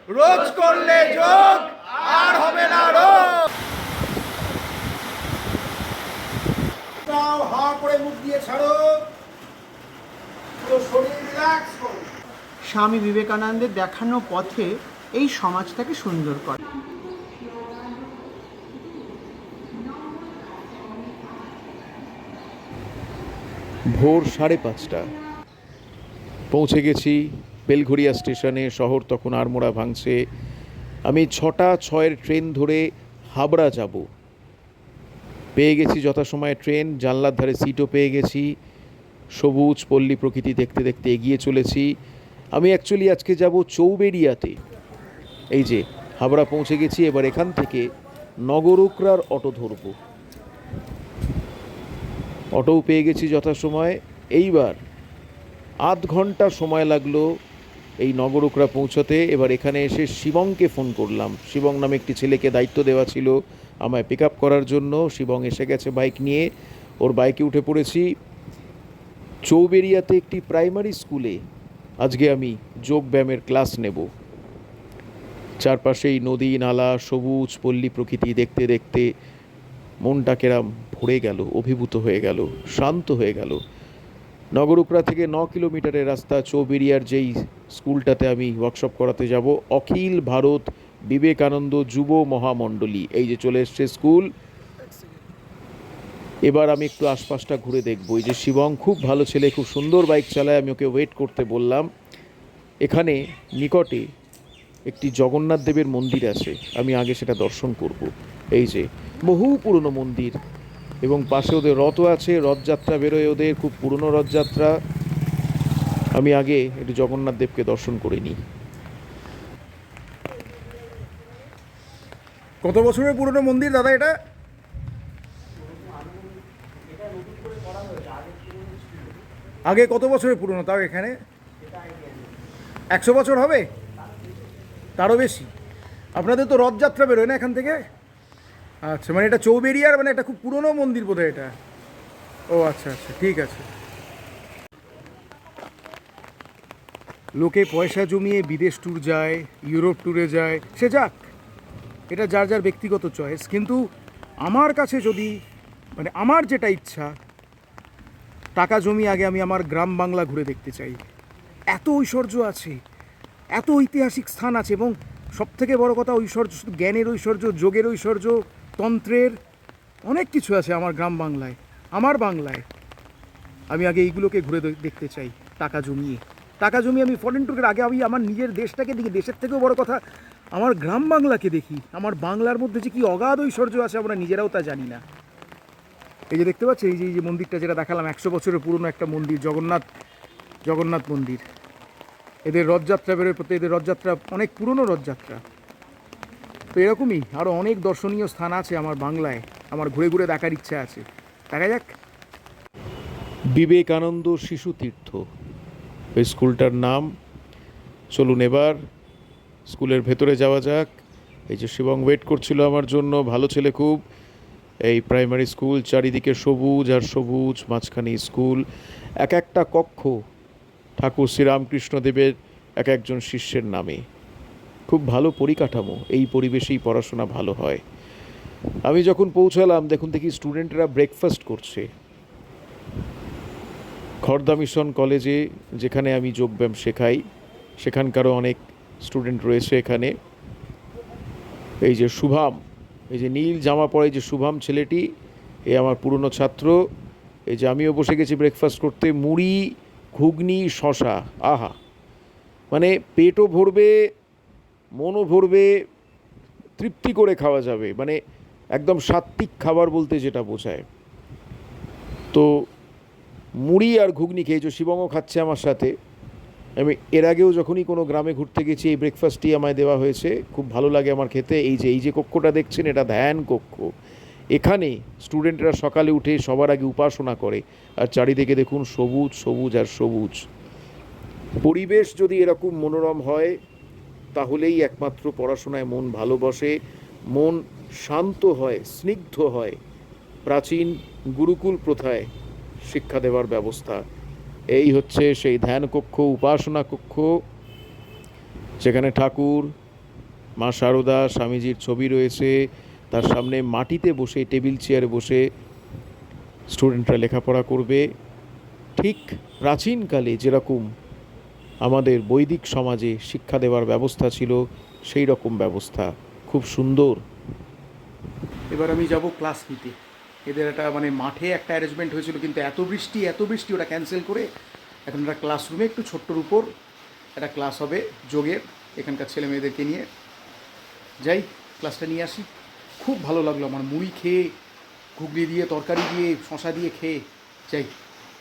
রোজ করলে যোগ আর হবে না রোগ। হা করে মুখ দিয়ে ছাড়ো, পুরো শরীর রিল্যাক্স করো। স্বামী বিবেকানন্দের দেখানো পথে এই সমাজটাকে সুন্দর করে। ভোর 5:30 পৌঁছে গেছি বেলঘরিয়া স্টেশনে। শহর তখন আড়মোড়া ভাঙছে। আমি 6:06 ট্রেন ধরে হাবড়া যাব। পেয়ে গেছি যথাসময়ে ট্রেন, জানলার ধারে সিটও পেয়ে গেছি। সবুজ পল্লী প্রকৃতি দেখতে দেখতে এগিয়ে চলেছি। আমি অ্যাকচুয়ালি আজকে যাব চৌবেড়িয়াতে। এই যে হাবড়া পৌঁছে গেছি। এবার এখান থেকে নগরুকরার অটো ধরব। অটোও পেয়ে গেছি যথাসময়ে। এইবার আধ ঘন্টা সময় লাগলো এই নগরুকরা পৌঁছতে। এবার এখানে এসে শিবংকে ফোন করলাম। শিবং নামে একটি ছেলেকে দায়িত্ব দেওয়া ছিল আমায় পিক আপ করার জন্য। শিবং এসে গেছে বাইক নিয়ে। ওর বাইকে উঠে পড়েছি। চৌবেড়িয়াতে একটি প্রাইমারি স্কুলে আজকে আমি যোগব্যায়ামের ক্লাস নেব। চারপাশেই নদী নালা, সবুজ পল্লী প্রকৃতি দেখতে দেখতে মনটা কেরাম ভরে গেল, অভিভূত হয়ে গেল, শান্ত হয়ে গেল। নগরুকরা থেকে 9 কিলোমিটারের রাস্তা চৌবেড়িয়ার যেই স্কুলটাতে আমি ওয়ার্কশপ করাতে যাব, অখিল ভারত বিবেকানন্দ যুব মহামণ্ডলী। এই যে চলে এসছে স্কুল। এবার আমি একটু আশপাশটা ঘুরে দেখব। এই যে শিবং খুব ভালো ছেলে, খুব সুন্দর বাইক চালায়। আমি ওকে ওয়েট করতে বললাম। এখানে নিকটে একটি জগন্নাথ দেবের মন্দির আছে, আমি আগে সেটা দর্শন করব। এই যে বহু পুরনো মন্দির, এবং পাশে ওদের রথও আছে, রথযাত্রা বেরোয় ওদের, খুব পুরনো রথযাত্রা। আমি আগে একটু জগন্নাথ দেবকে দর্শন করে নিই। কত বছরের পুরনো মন্দির দাদা এটা? আগে কত বছরের পুরনো তাও এখানে? 100 বছর হবে, তারও বেশি। আপনাদের তো রথযাত্রা বেরোয় না এখান থেকে? আচ্ছা, মানে এটা চৌবেড়িয়ার, মানে এটা খুব পুরনো মন্দির বোধহয় এটা। ও আচ্ছা আচ্ছা, ঠিক আছে। লোকে পয়সা জমিয়ে বিদেশ ট্যুর যায়, ইউরোপ ট্যুরে যায়, সে যাক, এটা যার যার ব্যক্তিগত চয়েস। কিন্তু আমার কাছে যদি, মানে আমার যেটা ইচ্ছা, টাকা জমিয়ে আগে আমি আমার গ্রাম বাংলা ঘুরে দেখতে চাই। এত ঐশ্বর্য আছে, এত ঐতিহাসিক স্থান আছে, এবং সবথেকে বড় কথা ঐশ্বর্য, শুধু জ্ঞানের ঐশ্বর্য, যোগের ঐশ্বর্য, তন্ত্রের অনেক কিছু আছে আমার গ্রাম বাংলায়, আমার বাংলায়। আমি আগে এইগুলোকে ঘুরে দেখতে চাই টাকা জমিয়ে। টাকা জমিয়ে আমি ফরেন ট্যুরের আগে আমি আমার নিজের দেশটাকে দেখি। দেশের থেকেও বড় কথা আমার গ্রাম বাংলাকে দেখি। আমার বাংলার মধ্যে যে কি অগাধ ঐশ্বর্য আছে আমরা নিজেরাও তা জানি না। এই যে দেখতে পাচ্ছি, এই যে মন্দিরটা যেটা দেখালাম, 100 বছরের পুরনো একটা মন্দির, জগন্নাথ মন্দির। এদের রথযাত্রা বেরোয়, প্রত্যেক এদের রথযাত্রা অনেক পুরনো রথযাত্রা। তো এরকমই আরও অনেক দর্শনীয় স্থান আছে আমার বাংলায়, আমার ঘুরে ঘুরে দেখার ইচ্ছা আছে। দেখা যাক। বিবেকানন্দ শিশু তীর্থ ওই স্কুলটার নাম। চলুন এবার স্কুলের ভেতরে যাওয়া যাক। এই যে শিবং ওয়েট করছিল আমার জন্য, ভালো ছেলে খুব। এই প্রাইমারি স্কুল, চারিদিকে সবুজ আর সবুজ, মাঝখানে স্কুল। এক একটা কক্ষ ঠাকুর শ্রীরামকৃষ্ণদেবের এক একজন শিষ্যের নামে। খুব ভালো পরিকাঠামো, এই পরিবেশেই পড়াশোনা ভালো হয়। আমি যখন পৌঁছালাম দেখুন দেখি স্টুডেন্টরা ব্রেকফাস্ট করছে। খর্দা মিশন কলেজে, যেখানে আমি যোগব্যায়াম শেখাই, সেখানকারও অনেক স্টুডেন্ট রয়েছে এখানে। এই যে শুভাম, এই যে নীল জামা পরে যে শুভাম ছেলেটি, এ আমার পুরনো ছাত্র। এই যে আমিও বসে গেছি ব্রেকফাস্ট করতে। মুড়ি, ঘুগনি, শশা, আহা, মানে পেটও ভরবে, মনও ভরবে, তৃপ্তি করে খাওয়া যাবে। মানে একদম সাত্ত্বিক খাবার বলতে যেটা বোঝায়। তো মুড়ি আর ঘুগনি খেয়েছো, শিবংও খাচ্ছে আমার সাথে। আমি এর আগেও যখনই কোনো গ্রামে ঘুরতে গেছি এই ব্রেকফাস্টটি আমায় দেওয়া হয়েছে, খুব ভালো লাগে আমার খেতে। এই যে কক্ষটা দেখছেন, এটা ধ্যান কক্ষ। এখানে স্টুডেন্টরা সকালে উঠে সবার আগে উপাসনা করে, আর চারিদিকে দেখুন সবুজ সবুজ আর সবুজ। পরিবেশ যদি এরকম মনোরম হয় তাহলেই একমাত্র পড়াশোনায় মন ভালোবাসে, মন শান্ত হয়, স্নিগ্ধ হয়। প্রাচীন গুরুকুল প্রথায় শিক্ষা দেওয়ার ব্যবস্থা। এই হচ্ছে সেই ধ্যান কক্ষ, উপাসনা কক্ষ, যেখানে ঠাকুর মা শারদা, স্বামীজির ছবি রয়েছে, তার সামনে মাটিতে বসে টেবিল চেয়ারে বসে স্টুডেন্টরা লেখাপড়া করবে। ঠিক প্রাচীনকালে যেরকম আমাদের বৈদিক সমাজে শিক্ষা দেওয়ার ব্যবস্থা ছিল সেই রকম ব্যবস্থা, খুব সুন্দর। এবার আমি যাব ক্লাস নিতে। এদের একটা মানে মাঠে একটা অ্যারেঞ্জমেন্ট হয়েছিল, কিন্তু এত বৃষ্টি ওটা ক্যান্সেল করে এখন একটা ক্লাসরুমে একটু ছোট্টর উপর একটা ক্লাস হবে যোগের, এখানকার ছেলে মেয়েদেরকে নিয়ে যাই, ক্লাসটা নিয়ে আসি। খুব ভালো লাগলো আমার, মুড়ি খেয়ে, ঘুগনি দিয়ে, তরকারি দিয়ে, শশা দিয়ে খেয়ে যাই,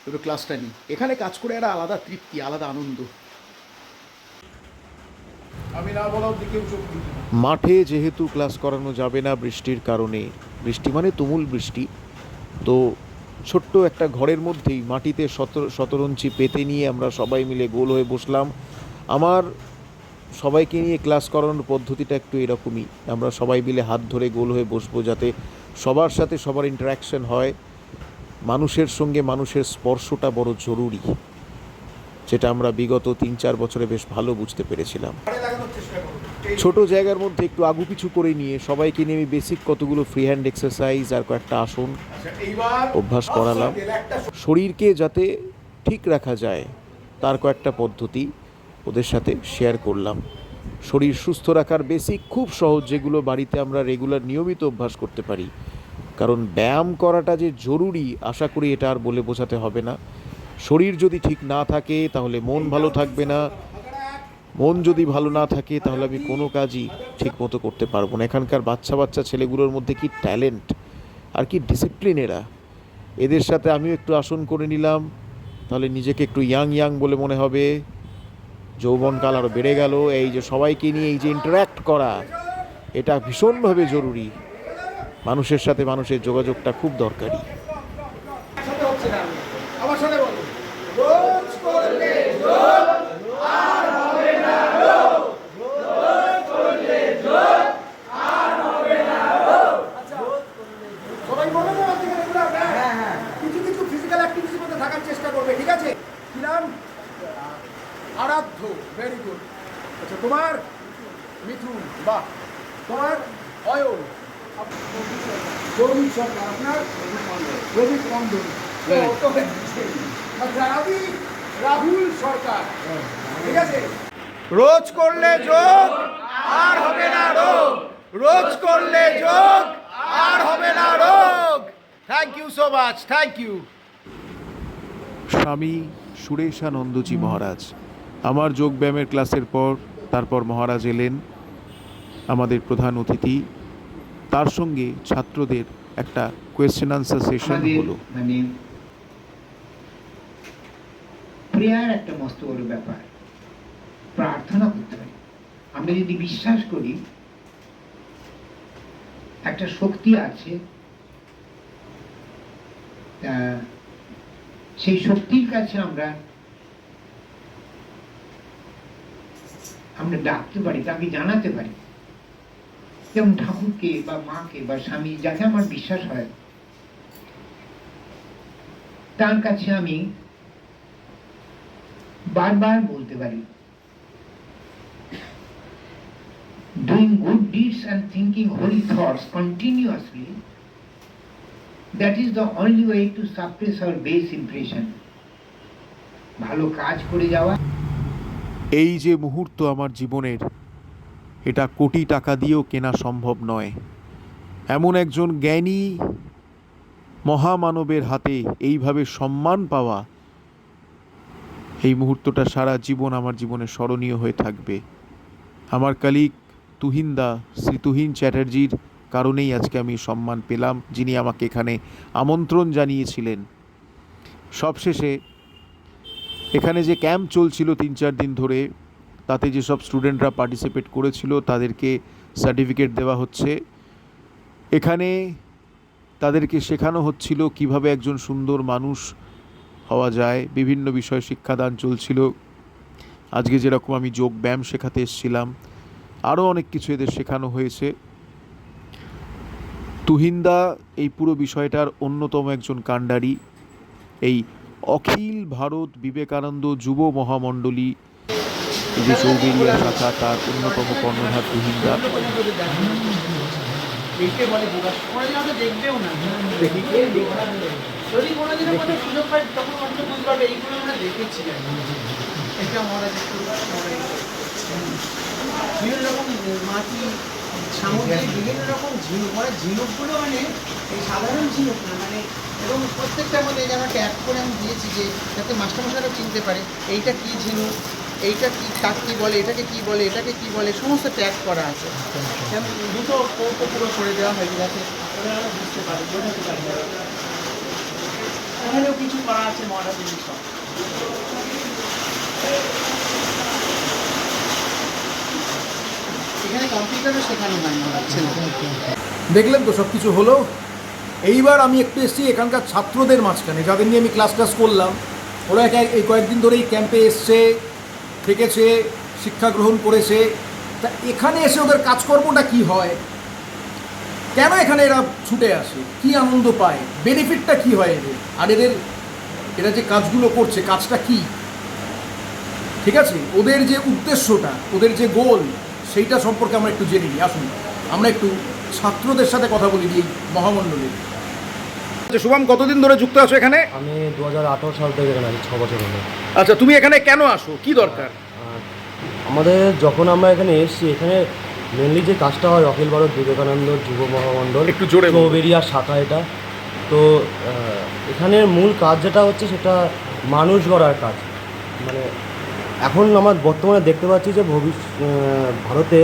একটু ক্লাসটা নিই। এখানে কাজ করে একটা আলাদা তৃপ্তি, আলাদা আনন্দ। আমি না বলার দিকেও চোখ দিই। মাঠে যেহেতু ক্লাস করানো যাবে না বৃষ্টির কারণে, বৃষ্টি মানে তুমুল বৃষ্টি, তো ছোট্ট একটা ঘরের মধ্যেই মাটিতে শতরঞ্চি পেতে নিয়ে আমরা সবাই মিলে গোল হয়ে বসলাম। আমার সবাইকে নিয়ে ক্লাস করানোর পদ্ধতিটা একটু এরকমই, আমরা সবাই মিলে হাত ধরে গোল হয়ে বসবো, যাতে সবার সাথে সবার ইন্টারাকশন হয়। মানুষের সঙ্গে মানুষের স্পর্শটা বড় জরুরি, যেটা আমরা বিগত 3-4 বছরে বেশ ভালো বুঝতে পেরেছিলাম। ছোট জায়গার মধ্যে একটু আগুপিছু করে নিয়ে সবাইকে নিয়ে আমি বেসিক কতগুলো ফ্রি হ্যান্ড এক্সারসাইজ আর কয়েকটা আসন অভ্যাস করালাম। শরীরকে যাতে ঠিক রাখা যায় তার কয়েকটা পদ্ধতি ওদের সাথে শেয়ার করলাম। শরীর সুস্থ রাখার বেসিক খুব সহজ, যেগুলো বাড়িতে আমরা রেগুলার নিয়মিত অভ্যাস করতে পারি। কারণ ব্যায়াম করাটা যে জরুরি, আশা করি এটা আর বলে বোঝাতে হবে না। শরীর যদি ঠিক না থাকে তাহলে মন ভালো থাকবে না, মন যদি ভালো না থাকে তাহলে আমি কোনো কাজই ঠিক মতো করতে পারবো না। এখানকার বাচ্চা ছেলেগুলোর মধ্যে কি ট্যালেন্ট আর কি ডিসিপ্লিন এরা! এদের সাথে আমিও একটু আসন করে নিলাম, তাহলে নিজেকে একটু ইয়াং বলে মনে হবে, যৌবনকাল আরও বেড়ে গেল। এই যে সবাইকে নিয়ে এই যে ইন্টারাক্ট করা, এটা ভীষণভাবে জরুরি। মানুষের সাথে মানুষের যোগাযোগটা খুব দরকারি। আমার সাথে বলো, রোজ করলে যোগ আর হবে না রোগ, রোজ করলে যোগ আর হবে না রোগ। আচ্ছা, সবাই বলো না আজকে রেগুলার কিছু ফিজিক্যাল অ্যাক্টিভিটির মধ্যে থাকার চেষ্টা করবে, ঠিক আছে? কি নাম? আরাধ্য, ভেরি গুড। আচ্ছা, তোমার? মিথুন, বাহ। তোমার? অয়ন, রবি সরকার। আপনার? রবি মন্ডল। আচ্ছা, আমি রাহুল সরকার, ঠিক আছে? রোজ করলে যোগ আর হবে না রোগ, রোজ করলে যোগ আর হবে না রোগ। Thank you so much, thank you. Swami Sureshanandaji মহারাজ আমার যোগব্যায়ামের ক্লাসের পর, তারপর মহারাজ এলেন আমাদের প্রধান অতিথি, তার সঙ্গে ছাত্রদের একটা কোয়েশ্চেন আনসার সেশন হলো। মানে প্রেয়ার একটা মস্ত বড় ব্যাপার, প্রার্থনা করতে হয়। আমরা যদি বিশ্বাস করি একটা শক্তি আছে, সেই শক্তির কাছে আমরা ডাকতে পারি, তাকে জানাতে পারি। যেমন ঠাকুরকে বা মাকে বা স্বামী, যাকে আমার বিশ্বাস হয়, তার কাছে আমি বারবার বলতে পারি। Doing good deeds and thinking holy thoughts continuously, that is the only way to suppress our base impression. ভালো কাজ করে যাওয়া। এই যে মুহূর্ত আমার জীবনের, এটা কোটি টাকা দিয়েও কেনা সম্ভব নয়। এমন একজন জ্ঞানী মহামানবের হাতে এইভাবে সম্মান পাওয়া, এই মুহূর্তটা সারা জীবন আমার জীবনে স্মরণীয় হয়ে থাকবে। আমার কলিগ তুহিনদা, শ্রী তুহিন চ্যাটার্জির কারণেই আজকে আমি সম্মান পেলাম, যিনি আমাকে এখানে আমন্ত্রণ জানিয়েছিলেন। সবশেষে এখানে যে ক্যাম্প চলছিল 3-4 দিন ধরে, তাতে যেসব স্টুডেন্টরা পার্টিসিপেট করেছিল তাদেরকে সার্টিফিকেট দেওয়া হচ্ছে। এখানে তাদেরকে শেখানো হচ্ছিল কিভাবে একজন সুন্দর মানুষ হওয়া যায়, বিভিন্ন বিষয় শিক্ষাদান চলছিল। আজকে যেরকম আমি যোগ ব্যায়াম শেখাতে এসেছিলাম, আরও অনেক কিছু এদের শেখানো হয়েছে। তুহিনদা এই পুরো বিষয়টার অন্যতম একজন কাণ্ডারি। এই অখিল ভারত বিবেকানন্দ যুব মহামণ্ডলী এই যে চৌবেরিয়া শাখা, তার অন্যতম কর্ণধার তুহিনদা। এইকে বলে প্রকাশ করে দিলে হয়তো দেখবেও না, দেখি যদি কোনোদিনও কোনো সুযোগ পাই তখন অন্তত বুঝতে পারবে এইগুলো আমরা দেখেছি। এটা মহারাজ বিভিন্ন রকম মাটি, সামুদ্রিক বিভিন্ন রকম ঝিনুক, মানে ঝিনুকগুলো মানে এই সাধারণ ঝিনুক না, মানে এবং প্রত্যেকটার মধ্যে যেন ট্যাগ করে আমি দিয়েছি যে যাতে মাস্টারমশাইরা চিনতে পারে এইটা কী ঝিনুক, এইটা কী, কাক কী বলে, এটাকে কী বলে, এটাকে কী বলে, সমস্ত ট্যাগ করা আছে। দুটো পুরো করে দেওয়া হয়েছে যাতে ওরা বুঝতে পারে, বোঝাতে পারে। এখানেও কিছু করা আছে মহারাজের সব। এখানে কম্পিউটারও শেখানো হয় মহারাজ ছেলেদেরকে। দেখলেন তো সব কিছু হলো। এইবার আমি একটু এসেছি এখানকার ছাত্রদের মাঝখানে, যাদের নিয়ে আমি ক্লাস করলাম। ওরা এই কয়েকদিন ধরে এই ক্যাম্পে এসছে, থেকেছে, শিক্ষা গ্রহণ করেছে। তা এখানে এসে ওদের কাজকর্মটা কি হয়, কেন এখানে এরা ছুটে আসে, কি আনন্দ পায়, বেনিফিটটা কি হয় এদের, আর এরা যে কাজগুলো করছে কাজটা কি, ঠিক আছে, ওদের যে উদ্দেশ্যটা, ওদের যে গোল, সেইটা সম্পর্কে আমরা একটু জেনে নিই। আসুন আমরা একটু ছাত্রদের সাথে কথা বলি এই মহামণ্ডলে। আচ্ছা শুভম, কতদিন ধরে যুক্ত আছো এখানে? আমি 2018 সাল থেকে এখানে আছি, 6 বছর হলো। আচ্ছা, তুমি এখানে কেন আসো, কি দরকার? আমাদের যখন আমরা এখানে এসেছি, এখানে মেনলি যে কাজটা হয় অখিল ভারত বিবেকানন্দ যুব মহামণ্ডল একটু জোরে বলো। চৌবেরিয়া শাখা এটা। তো এখানের মূল কাজ যেটা হচ্ছে সেটা মানুষ গড়ার কাজ। মানে এখন আমার বর্তমানে দেখতে পাচ্ছি যে ভারতে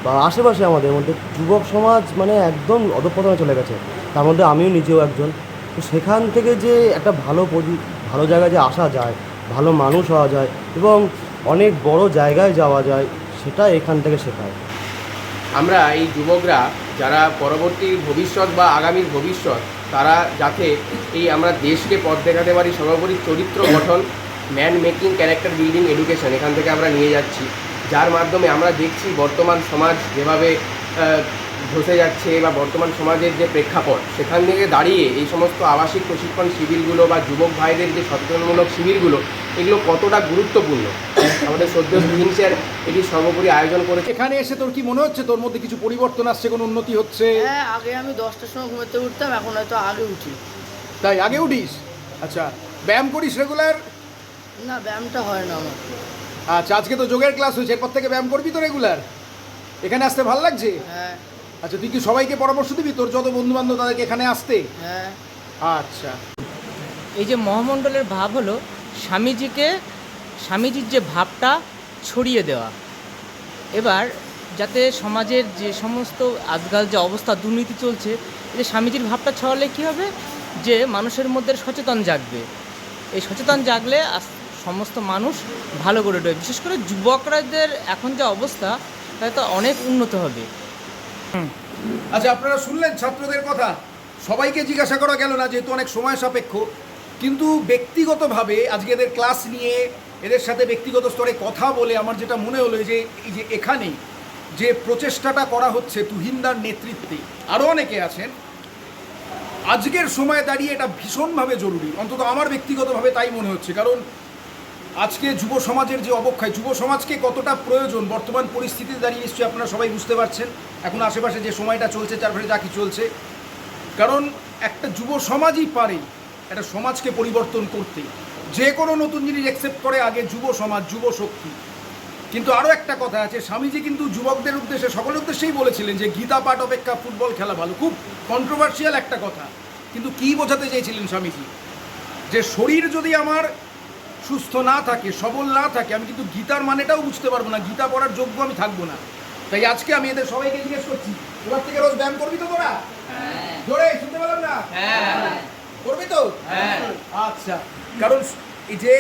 বা আশেপাশে আমাদের মধ্যে যুবক সমাজ মানে একদম অধঃপতনে চলে গেছে, তার মধ্যে আমিও নিজেও একজন। তো সেখান থেকে যে একটা ভালো জায়গায় যে আসা যায়, ভালো মানুষ হওয়া যায় এবং অনেক বড় জায়গায় যাওয়া যায়, সেটা এখান থেকে শেখায়। আমরা এই যুবকরা যারা পরবর্তী ভবিষ্যৎ বা আগামীর ভবিষ্যৎ, তারা যাতে এই আমরা দেশকে পথ দেখাতে পারি, সর্বোপরি চরিত্র গঠন, man making, character building, education এখান থেকে আমরা নিয়ে যাচ্ছি, যার মাধ্যমে আমরা দেখছি বর্তমান সমাজ যেভাবে ধসে যাচ্ছে বা বর্তমান সমাজের যে প্রেক্ষাপট, সেখান থেকে দাঁড়িয়ে এই সমস্ত আবাসিক প্রশিক্ষণ শিবিরগুলো বা যুবক ভাইদের যে সচেতনমূলক শিবিরগুলো, এগুলো কতটা গুরুত্বপূর্ণ। আমাদের শ্রদ্ধেয় তুহিন স্যার এটি সর্বোপরি আয়োজন করেছে। এখানে এসে তোর কি মনে হচ্ছে, তোর মধ্যে কিছু পরিবর্তন আসছে, কোনো উন্নতি হচ্ছে? হ্যাঁ, আগে আমি 10টার সময় ঘুমাতে উঠতাম, এখন হয়তো আগে উঠি। তাই আগে উঠিস? আচ্ছা, ব্যায়াম করিস রেগুলার? না, ব্যায়ামটা হয় না আমার। আচ্ছা, আজকে তো যোগের ক্লাস হয়েছে, এরপর থেকে ব্যায়াম করবি তো রেগুলার? এখানে আসতে ভালো লাগছে? হ্যাঁ। আচ্ছা, তুই কি সবাইকে পরামর্শ দিবি, তোর যত বন্ধু বান্ধব তাদেরকে এখানে আসতে? হ্যাঁ। আচ্ছা, এই যে মহামণ্ডলের ভাব হলো স্বামীজির যে ভাবটা ছড়িয়ে দেওয়া। এবার যাতে সমাজের যে সমস্ত আজকাল যে অবস্থা, দুর্নীতি চলছে, এই যে স্বামীজির ভাবটা ছড়ালে কী হবে, যে মানুষের মধ্যে সচেতন জাগবে। এই সচেতন জাগলে সমস্ত মানুষ ভালো করে উঠবে, বিশেষ করে যুবকরাদের এখন যে অবস্থা, তাতে তো অনেক উন্নত হবে। আচ্ছা, আপনারা শুনলেন ছাত্রদের কথা। সবাইকে জিজ্ঞাসা করা গেল না, যেহেতু অনেক সময় সাপেক্ষ, কিন্তু ব্যক্তিগতভাবে আজকে এদের ক্লাস নিয়ে এদের সাথে ব্যক্তিগত স্তরে কথা বলে আমার যেটা মনে হলো, যে এই যে এখানে যে প্রচেষ্টাটা করা হচ্ছে তুহিনদার নেতৃত্বে, আরও অনেকে আছেন, আজকের সময় দাঁড়িয়ে এটা ভীষণভাবে জরুরি। অন্তত আমার ব্যক্তিগতভাবে তাই মনে হচ্ছে। কারণ আজকে যুব সমাজের যে অবক্ষয়, যুব সমাজকে কতটা প্রয়োজন বর্তমান পরিস্থিতিতে দাঁড়িয়ে নিশ্চয়ই আপনারা সবাই বুঝতে পারছেন। এখন আশেপাশে যে সময়টা চলছে, চারপাশে যা কি চলছে, কারণ একটা যুব সমাজই পারে একটা সমাজকে পরিবর্তন করতে। যে কোনো নতুন জিনিস অ্যাকসেপ্ট করে আগে যুব সমাজ, যুব শক্তি। কিন্তু আরও একটা কথা আছে, স্বামীজি কিন্তু যুবকদের উদ্দেশ্যে, সকলের উদ্দেশ্যেই বলেছিলেন যে গীতা পাঠ অপেক্ষা ফুটবল খেলা ভালো। খুব কন্ট্রোভার্সিয়াল একটা কথা, কিন্তু কী বোঝাতে চেয়েছিলেন স্বামীজি? যে শরীর যদি আমার সুস্থ না থাকে, সবল না থাকে, আমি কিন্তু গীতার মানেটাও বুঝতে পারবো না, গীতা পড়ার যোগ্য আমি থাকবো না। তাই আজকে আমি এদের সবাইকে জিজ্ঞেস করছি, এবার থেকে রোজ ব্যায়াম করবি তো তোরা? জোরে শুনতে পেলাম না? করবি তো? আচ্ছা, কারণ যে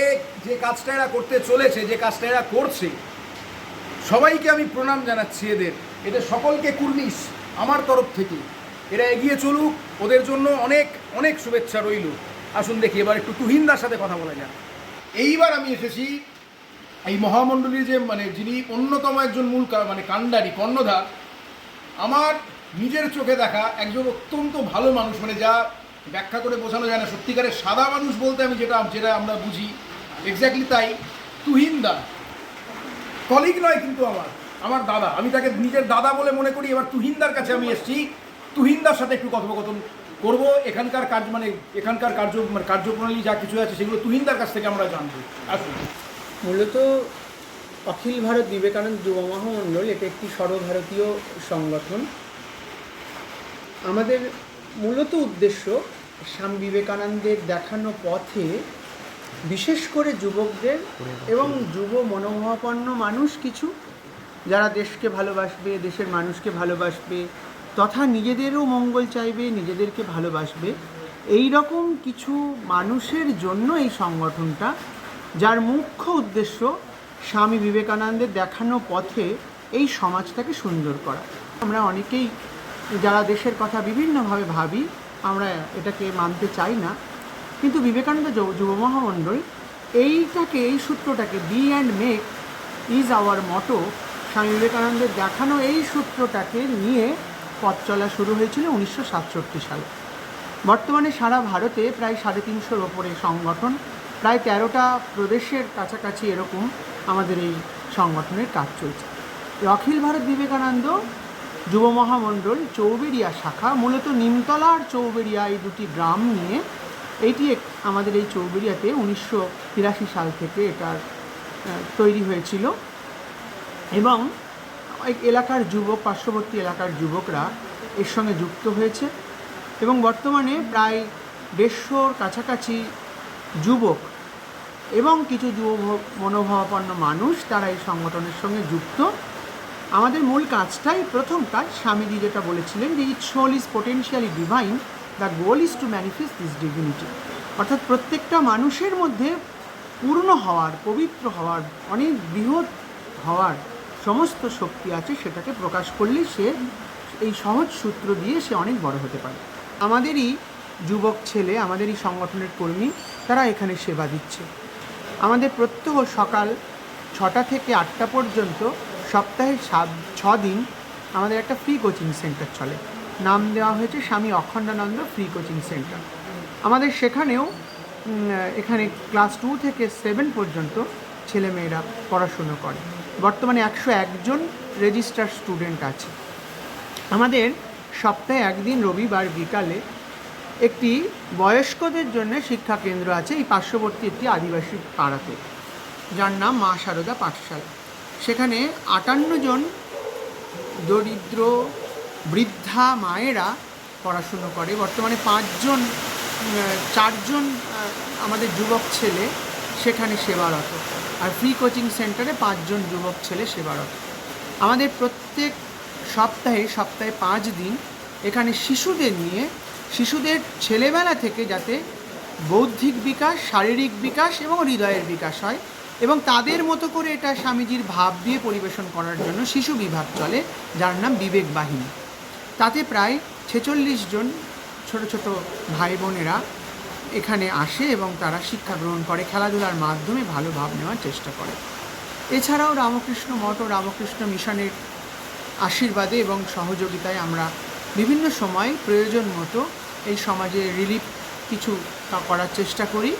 যে কাজটা এরা করতে চলেছে, যে কাজটা এরা করছে, সবাইকে আমি প্রণাম জানাচ্ছি। এদের সকলকে কুর্নিশ আমার তরফ থেকে। এরা এগিয়ে চলুক, ওদের জন্য অনেক অনেক শুভেচ্ছা রইল। আসুন দেখি এবার একটু তুহিনদার সাথে কথা বলা যাক। এইবার আমি এসেছি এই মহামণ্ডলীর যে যিনি অন্যতম একজন মূল কাণ্ডারি, কর্ণধার, আমার নিজের চোখে দেখা একজন অত্যন্ত ভালো মানুষ, যা ব্যাখ্যা করে বোঝানো যায় না। সত্যিকারের সাদা মানুষ বলতে আমি যেটা আমরা বুঝি, এক্স্যাক্টলি তাই। তুহিনদা কলিগ নয় কিন্তু আমার দাদা, আমি তাকে নিজের দাদা বলে মনে করি। এবার তুহিনদার কাছে আমি এসেছি, তুহিনদার সাথে একটু কথোপকথন করব। এখানকার কার্যপ্রণালী যা কিছু আছে সেগুলো তুহিনদার কাছ থেকে আমরা জানবো। আসুন। মূলত অখিল ভারত বিবেকানন্দ যুব মহামণ্ডল এটা একটি সর্বভারতীয় সংগঠন। আমাদের মূলত উদ্দেশ্য স্বামী বিবেকানন্দের দেখানো পথে বিশেষ করে যুবকদের এবং যুব মনোভাবাপন্ন মানুষ কিছু যারা দেশকে ভালোবাসবে, দেশের মানুষকে ভালোবাসবে, তথা নিজেদেরও মঙ্গল চাইবে, নিজেদেরকে ভালোবাসবে, এই রকম কিছু মানুষের জন্য এই সংগঠনটা, যার মুখ্য উদ্দেশ্য স্বামী বিবেকানন্দের দেখানো পথে এই সমাজটাকে সুন্দর করা। আমরা অনেকেই যারা দেশের কথা বিভিন্নভাবে ভাবি, আমরা এটাকে মানতে চাই না, কিন্তু বিবেকানন্দ যুব মহামণ্ডল এই সূত্রটাকে be and make is our motto, Swami বিবেকানন্দের দেখানো এই সূত্রটাকে নিয়ে পথ চলা শুরু হয়েছিল 1967 সালে। বর্তমানে সারা ভারতে প্রায় 350-র ওপরে সংগঠন, প্রায় 13টা প্রদেশের কাছাকাছি এরকম আমাদের এই সংগঠনের কাজ চলছে। অখিল ভারত বিবেকানন্দ যুব মহামণ্ডল চৌবেড়িয়া শাখা, মূলত নিমতলা আর চৌবেড়িয়া এই দুটি গ্রাম নিয়ে আমাদের এই চৌবেড়িয়াতে 1983 সাল থেকে এটা তৈরি হয়েছিল এবং এলাকার পার্শ্ববর্তী এলাকার যুবকরা এর সঙ্গে যুক্ত হয়েছে এবং বর্তমানে প্রায় 150-র কাছাকাছি যুবক এবং কিছু যুব মনোভাবাপন্ন মানুষ তারা এই সংগঠনের সঙ্গে যুক্ত। আমাদের মূল কাজটাই, প্রথম কাজ, স্বামীজি যেটা বলেছিলেন যে each soul is potentially divine, the goal is to manifest this divinity. অর্থাৎ প্রত্যেকটা মানুষের মধ্যে পূর্ণ হওয়ার, পবিত্র হওয়ার, অনেক বৃহৎ হওয়ার সমস্ত শক্তি আছে, সেটাকে প্রকাশ করলে সে এই সহজ সূত্র দিয়ে সে অনেক বড় হতে পারে। আমাদেরই যুবক ছেলে, আমাদেরই সংগঠনের কর্মী, তারা এখানে সেবা দিচ্ছে। আমাদের প্রত্যহ সকাল 6টা থেকে 8টা পর্যন্ত সপ্তাহে 6 দিন আমাদের একটা ফ্রি কোচিং সেন্টার চলে। নাম দেওয়া হয়েছে স্বামী অখণ্ডানন্দ ফ্রি কোচিং সেন্টার। আমাদের সেখানেও এখানে ক্লাস 2 থেকে 7 পর্যন্ত ছেলেমেয়েরা পড়াশুনো করে। বর্তমানে 101 জন রেজিস্টার্ড স্টুডেন্ট আছে। আমাদের সপ্তাহে একদিন রবিবার বিকালে একটি বয়স্কদের জন্য শিক্ষা কেন্দ্র আছে এই পার্শ্ববর্তী একটি আদিবাসী পাড়াতে, যার নাম মা শারদা পাঠশালা। সেখানে 58 জন দরিদ্র বৃদ্ধা মায়েরা পড়াশুনো করে। বর্তমানে 4জন আমাদের যুবক ছেলে সেখানে সেবারত, আর ফ্রি কোচিং সেন্টারে 5 জন যুবক ছেলে সেবারত। আমাদের প্রত্যেক সপ্তাহে 5 দিন এখানে শিশুদের নিয়ে, শিশুদের ছেলেবেলা থেকে যাতে বৌদ্ধিক বিকাশ, শারীরিক বিকাশ এবং হৃদয়ের বিকাশ হয় এবং তাদের মতো করে এটা স্বামীজির ভাব দিয়ে পরিবেশন করার জন্য শিশু বিভাগ চলে, যার নাম বিবেক বাহিনী। তাতে প্রায় 46 জন ছোট ছোট ভাই বোনেরা এখানে আসে এবং তারা শিক্ষা গ্রহণ করে, খেলাধুলার মাধ্যমে ভালো ভাব নেওয়ার চেষ্টা করে। এছাড়াও রামকৃষ্ণ মঠ ও রামকৃষ্ণ মিশনের আশীর্বাদে এবং সহযোগিতায় আমরা বিভিন্ন সময় প্রয়োজন মতো এই সমাজে রিলিফ কিছু করার চেষ্টা করি,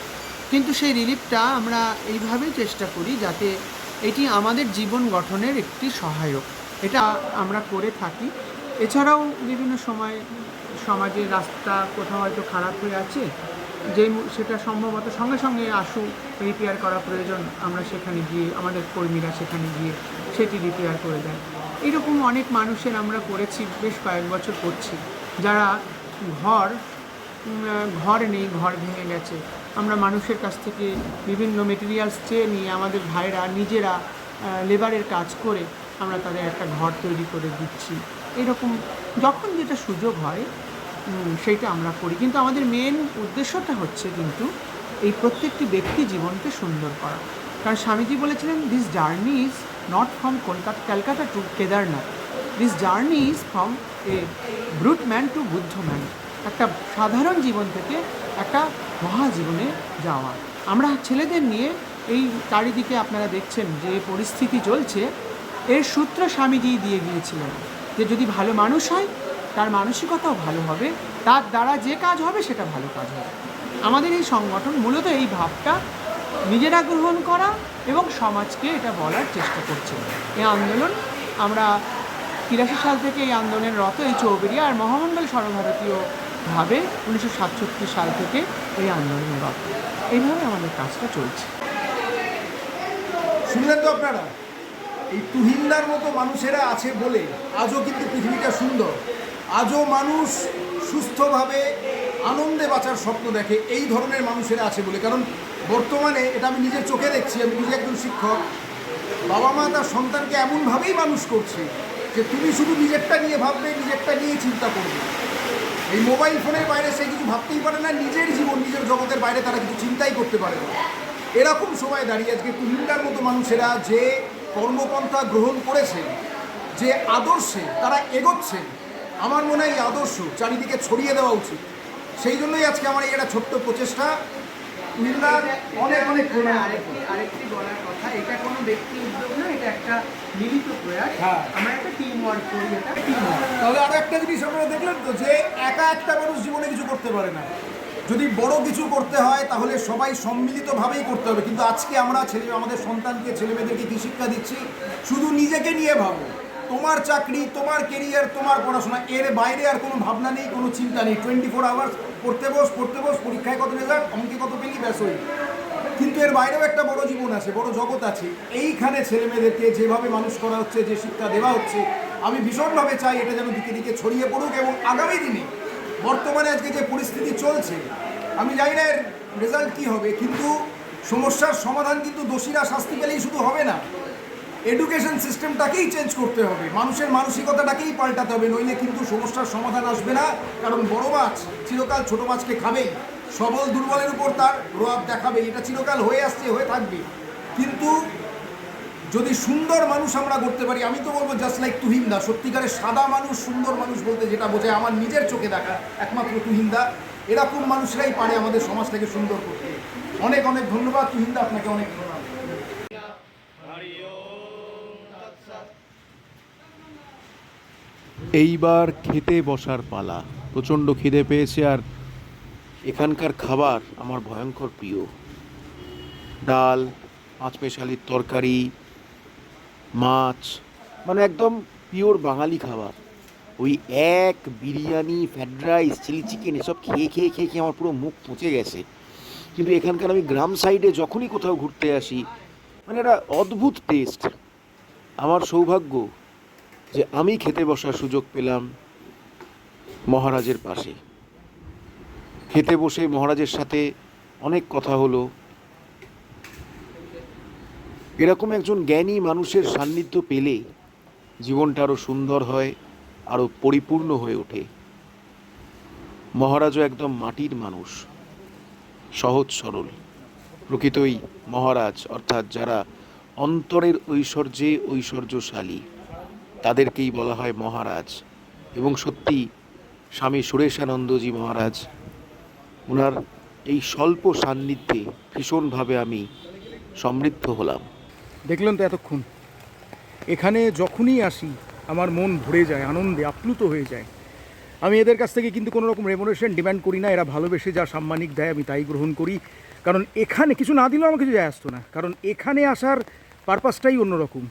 কিন্তু সেই রিলিফটা আমরা এইভাবেই চেষ্টা করি যাতে এটি আমাদের জীবন গঠনের একটি সহায়ক, এটা আমরা করে থাকি। এছাড়াও বিভিন্ন সময় সমাজের রাস্তা কোথাও হয়তো খারাপ হয়ে আছে, সেটা সম্ভবত সঙ্গে সঙ্গে রিপেয়ার করা প্রয়োজন, আমরা সেখানে গিয়ে, আমাদের কর্মীরা সেখানে গিয়ে সেটি রিপেয়ার করে দেয়। এরকম অনেক মানুষের আমরা করেছি, বেশ কয়েক বছর করছি, যারা ঘর নেই, ঘর ভেঙে গেছে। আমরা মানুষের কাছ থেকে বিভিন্ন মেটেরিয়ালস চেয়ে নিয়ে আমাদের ভাইরা নিজেরা লেবারের কাজ করে আমরা তাদের একটা ঘর তৈরি করে দিচ্ছি। এরকম যখন যেটা সুযোগ হয় সেইটা আমরা করি, কিন্তু আমাদের মেন উদ্দেশ্যটা হচ্ছে কিন্তু এই প্রত্যেকটি ব্যক্তি জীবনকে সুন্দর করা। কারণ স্বামীজি বলেছিলেন, this journey is not from Calcutta to Kedarnath, this journey is from a brute man to Buddha man. একটা সাধারণ জীবন থেকে একটা মহাজীবনে যাওয়া। আমরা ছেলেদের নিয়ে এই চারিদিকে আপনারা দেখছেন যে পরিস্থিতি চলছে, এর সূত্র স্বামীজি দিয়ে গিয়েছিলেন যে যদি ভালো মানুষ হয় তার মানসিকতাও ভালো হবে, তার দ্বারা যে কাজ হবে সেটা ভালো কাজ হবে। আমাদের এই সংগঠন মূলত এই ভাবটা নিজেরা গ্রহণ করা এবং সমাজকে এটা বলার চেষ্টা করছে। এই আন্দোলন আমরা 83 সাল থেকে এই আন্দোলনের রত, এই চৌবেরিয়া আর মহামণ্ডল সর্বভারতীয়ভাবে 1967 সাল থেকে এই আন্দোলনের রত। এইভাবে আমাদের কাজটা চলছে। শুনলেন তো আপনারা, এই তুহিনদার মতো মানুষেরা আছে বলে আজও কিন্তু পৃথিবীটা সুন্দর। আজও মানুষ সুস্থভাবে আনন্দে বাঁচার স্বপ্ন দেখে এই ধরনের মানুষেরা আছে বলে। কারণ বর্তমানে এটা আমি নিজের চোখে দেখছি, আমি নিজে একজন শিক্ষক। বাবা মা তার সন্তানকে এমনভাবেই মানুষ করছে যে তুমি শুধু নিজেরটা নিয়ে ভাববে, নিজেরটা নিয়ে চিন্তা করবে। এই মোবাইল ফোনের বাইরে সে কিছু ভাবতেই পারে না, নিজের জীবন, নিজের জগতের বাইরে তারা কিছু চিন্তাই করতে পারে না। এরকম সময় দাঁড়িয়ে আজকে তুহিনদার মতো মানুষেরা যে কর্মপন্থা গ্রহণ করেছে, যে আদর্শে তারা এগোচ্ছেন, আমার মনে হয় এই আদর্শ চারিদিকে ছড়িয়ে দেওয়া উচিত। সেই জন্যই আজকে আমার এই একটা ছোট্ট প্রচেষ্টা। তুহিনদার অনেক অনেক প্রণাম। আরেকটি বলার কথা, এটা কোনো ব্যক্তি উদ্যোগ না, এটা একটা মিলিত প্রয়াস। হ্যাঁ, আমরা একটা টিম ওয়ার্ক করি, এটা টিম ওয়ার্ক। তাহলে আরো একটা জিনিস আপনারা দেখলেন তো, যে একা একটা মানুষ জীবনে কিছু করতে পারে না। যদি বড় কিছু করতে হয় তাহলে সবাই সম্মিলিতভাবেই করতে হবে। কিন্তু আজকে আমরা আমাদের সন্তানকে, ছেলেমেয়েদেরকে কী শিক্ষা দিচ্ছি? শুধু নিজেকে নিয়ে ভাবো, তোমার চাকরি, তোমার কেরিয়ার, তোমার পড়াশোনা, এর বাইরে আর কোনো ভাবনা নেই, কোনো চিন্তা নেই। 24 আওয়ার্স পড়তে বস, পরীক্ষায় কত রেজাল্ট, অঙ্কে কত পেলি, ব্যাস হই। কিন্তু এর বাইরেও একটা বড় জীবন আছে, বড় জগৎ আছে। এইখানে ছেলেমেয়েদেরকে যেভাবে মানুষ করা হচ্ছে, যে শিক্ষা দেওয়া হচ্ছে, আমি ভীষণভাবে চাই এটা যেন দিকে দিকে ছড়িয়ে পড়ুক। এবং আগামী দিনে বর্তমানে আজকে যে পরিস্থিতি চলছে, আমি জানি না এর রেজাল্ট কী হবে, কিন্তু সমস্যার সমাধান কিন্তু দোষীরা শাস্তি পেলেই শুধু হবে না। এডুকেশন সিস্টেমটাকেই চেঞ্জ করতে হবে, মানুষের মানসিকতাটাকেই পাল্টাতে হবে, নইলে কিন্তু সমস্যার সমাধান আসবে না। কারণ বড় মাছ চিরকাল ছোট মাছকে খাবেই, সবল দুর্বলের উপর তার প্রভাব দেখাবে, এটা চিরকাল হয়ে আসছে, হয়ে থাকবে। কিন্তু যদি সুন্দর মানুষ আমরা করতে পারি, আমি তো বলবো জাস্ট লাইক তুহিনদা, সত্যিকারের সাদা মানুষ, সুন্দর মানুষ বলতে যেটা বোঝায় আমার নিজের চোখে দেখা একমাত্র তুহিনদা, এরকম মানুষরাই পারে আমাদের সমাজটাকে সুন্দর করতে। অনেক অনেক ধন্যবাদ তুহিনদা, আপনাকে অনেক ধন্যবাদ। এইবার খেতে বসার পালা। প্রচণ্ড খিদে পেয়েছে, আর এখানকার খাবার আমার ভয়ঙ্কর প্রিয়। ডাল, পাঁচমেশালির তরকারি, মাছ, মানে একদম পিওর বাঙালি খাবার। ওই এক biryani, fried rice, chilli chicken, এসব খেয়ে খেয়ে খেয়ে খেয়ে আমার পুরো মুখ পচে গেছে। কিন্তু এখানকার আমি গ্রাম সাইডে যখনই কোথাও ঘুরতে আসি, মানে একটা অদ্ভুত টেস্ট। আমার সৌভাগ্য যে আমি খেতে বসার সুযোগ পেলাম মহারাজের পাশে। খেতে বসে মহারাজের সাথে অনেক কথা হলো। এরকম একজন জ্ঞানী মানুষের সান্নিধ্য পেলে জীবনটা আরও সুন্দর হয়, আরও পরিপূর্ণ হয়ে ওঠে। মহারাজও একদম মাটির মানুষ, সহজ সরল। প্রকৃতই মহারাজ, অর্থাৎ যারা অন্তরের ঐশ্বর্যে ঐশ্বর্যশালী, তাদেরকেই বলা হয় মহারাজ। এবং সত্যি স্বামী সুরেশানন্দজি মহারাজ, ওনার এই স্বল্প সান্নিধ্যে ভীষণভাবে আমি সমৃদ্ধ হলাম। দেখলেন তো এতক্ষণ, এখানে যখনই আসি আমার মন ভরে যায়, আনন্দে আপ্লুত হয়ে যায়। আমি এদের কাছ থেকে কিন্তু কোনো রকম রেমুনারেশন ডিমান্ড করি না। এরা ভালোবেসে যা সাম্মানিক দেয় আমি তাই গ্রহণ করি। কারণ এখানে কিছু না দিলেও আমার কিছু যায় আসতো না। কারণ এখানে আসার পারপাসটাই অন্যরকম,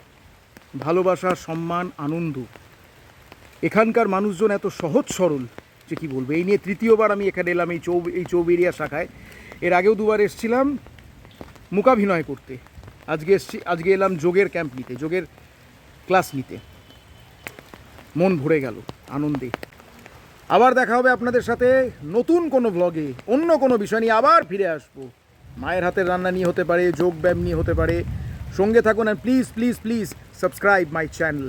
ভালোবাসা, সম্মান, আনন্দ। এখানকার মানুষজন এত সহজ সরল যে কী বলবো। এই নিয়ে তৃতীয়বার আমি এখানে এলাম, এই চৌবেরিয়া শাখায়। এর আগেও দুবার এসেছিলাম মূকাভিনয় করতে। আজকে এলাম যোগের ক্যাম্প নিতে, যোগের ক্লাস নিতে। মন ভরে গেল আনন্দে। আবার দেখা হবে আপনাদের সাথে নতুন কোনো ব্লগে, অন্য কোনো বিষয় নিয়ে আবার ফিরে আসবো। মায়ের হাতের রান্না নিয়ে হতে পারে, যোগ ব্যায়াম নিয়ে হতে পারে। সঙ্গে থাকুন, আর please please please subscribe my channel.